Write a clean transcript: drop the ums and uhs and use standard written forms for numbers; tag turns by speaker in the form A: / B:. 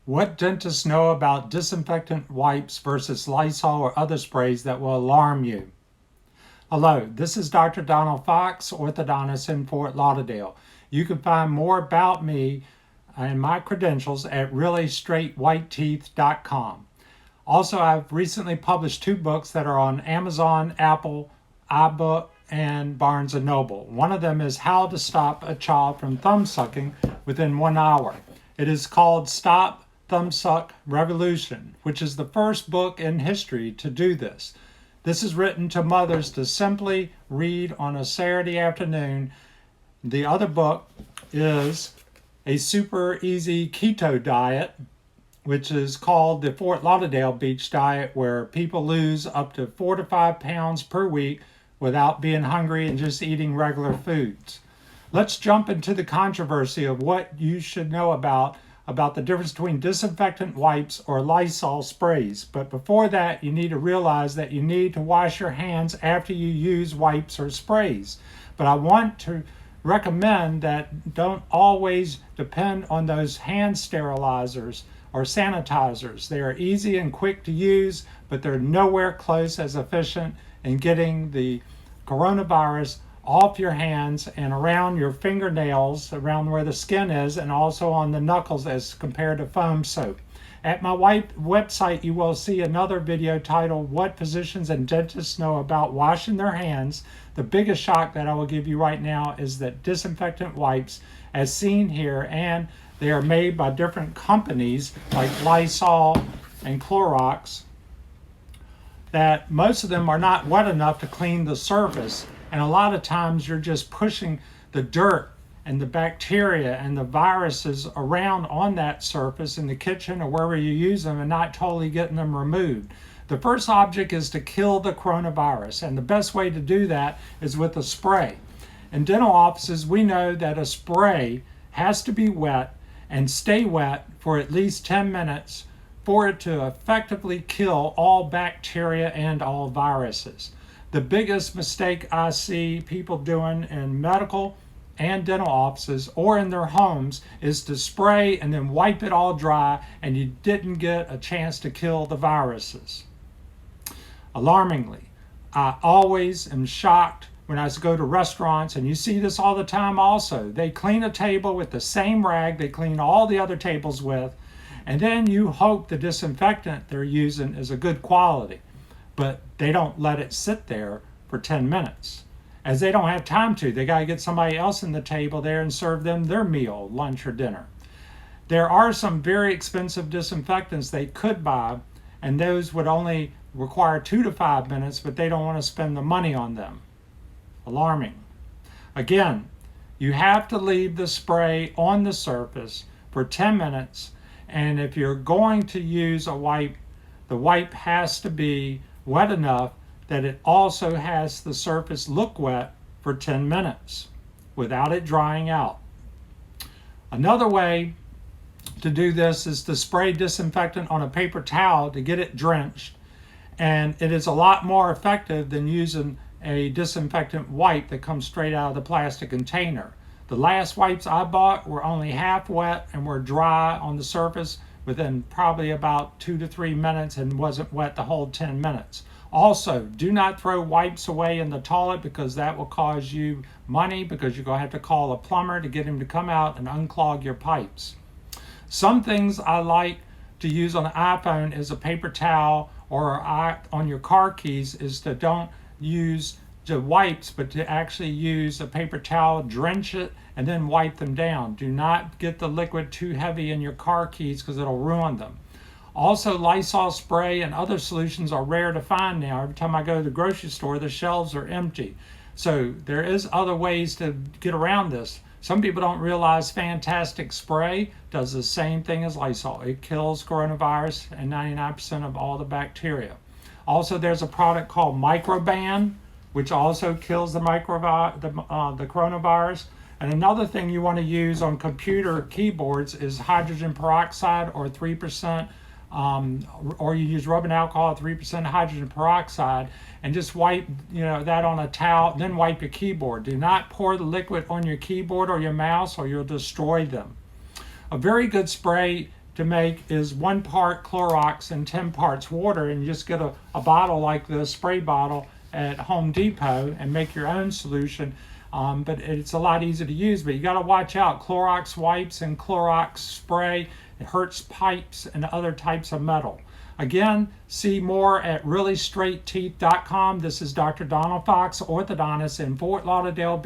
A: What dentists know about disinfectant wipes versus Lysol or other sprays that will alarm you. Hello, this is Dr. Donald Fox, orthodontist in Fort Lauderdale. You can find more about me and my credentials at reallystraightwhiteteeth.com. Also, I've recently published 2 books that are on Amazon, Apple, iBook, and Barnes & Noble. One of them is How to Stop a Child from Thumb Sucking Within 1 Hour. It is called Stop Thumbsuck Revolution, which is the first book in history to do this. This is written to mothers to simply read on a Saturday afternoon. The other book is a super easy keto diet, which is called the Fort Lauderdale Beach Diet, where people lose up to 4 to 5 pounds per week without being hungry and just eating regular foods. Let's jump into the controversy of what you should know about the difference between disinfectant wipes or Lysol sprays. But before that, you need to realize that you need to wash your hands after you use wipes or sprays. But I want to recommend that don't always depend on those hand sterilizers or sanitizers. They are easy and quick to use, but they're nowhere close as efficient in getting the coronavirus off your hands and around your fingernails, around where the skin is, and also on the knuckles as compared to foam soap. At my website, you will see another video titled What Physicians and Dentists Know About Washing Their Hands. The biggest shock that I will give you right now is that disinfectant wipes, as seen here, and they are made by different companies like Lysol and Clorox, that most of them are not wet enough to clean the surface. And a lot of times you're just pushing the dirt and the bacteria and the viruses around on that surface in the kitchen or wherever you use them and not totally getting them removed. The first object is to kill the coronavirus, and the best way to do that is with a spray. In dental offices, we know that a spray has to be wet and stay wet for at least 10 minutes for it to effectively kill all bacteria and all viruses. The biggest mistake I see people doing in medical and dental offices or in their homes is to spray and then wipe it all dry, and you didn't get a chance to kill the viruses. Alarmingly, I always am shocked when I go to restaurants, and you see this all the time also. They clean a table with the same rag they clean all the other tables with, and then you hope the disinfectant they're using is a good quality. But they don't let it sit there for 10 minutes, as they don't have time to. They got to get somebody else in the table there and serve them their meal, lunch or dinner. There are some very expensive disinfectants they could buy, and those would only require 2 to 5 minutes, but they don't want to spend the money on them. Alarming. Again, you have to leave the spray on the surface for 10 minutes, and if you're going to use a wipe, the wipe has to be wet enough that it also has the surface look wet for 10 minutes without it drying out. Another way to do this is to spray disinfectant on a paper towel to get it drenched, and it is a lot more effective than using a disinfectant wipe that comes straight out of the plastic container. The last wipes I bought were only half wet and were dry on the surface within probably about 2 to 3 minutes and wasn't wet the whole 10 minutes. Also, do not throw wipes away in the toilet, because that will cause you money, because you're going to have to call a plumber to get him to come out and unclog your pipes. Some things I like to use on the iPhone is a paper towel, or on your car keys is to don't use the wipes, but to actually use a paper towel, drench it, and then wipe them down. Do not get the liquid too heavy in your car keys, because it'll ruin them. Also, Lysol spray and other solutions are rare to find now. Every time I go to the grocery store, the shelves are empty. So there is other ways to get around this. Some people don't realize Fantastic Spray does the same thing as Lysol. It kills coronavirus and 99% of all the bacteria. Also, there's a product called Microban, which also kills the coronavirus. And another thing you want to use on computer keyboards is hydrogen peroxide or 3%, or you use rubbing alcohol, 3% hydrogen peroxide, and just wipe that on a towel, then wipe your keyboard. Do not pour the liquid on your keyboard or your mouse, or you'll destroy them. A very good spray to make is 1 part Clorox and 10 parts water, and you just get a bottle like the spray bottle at Home Depot and make your own solution. But it's a lot easier to use, but you got to watch out. Clorox wipes and Clorox spray, it hurts pipes and other types of metal. Again, see more at reallystraightteeth.com. This is Dr. Donald Fox, orthodontist in Fort Lauderdale,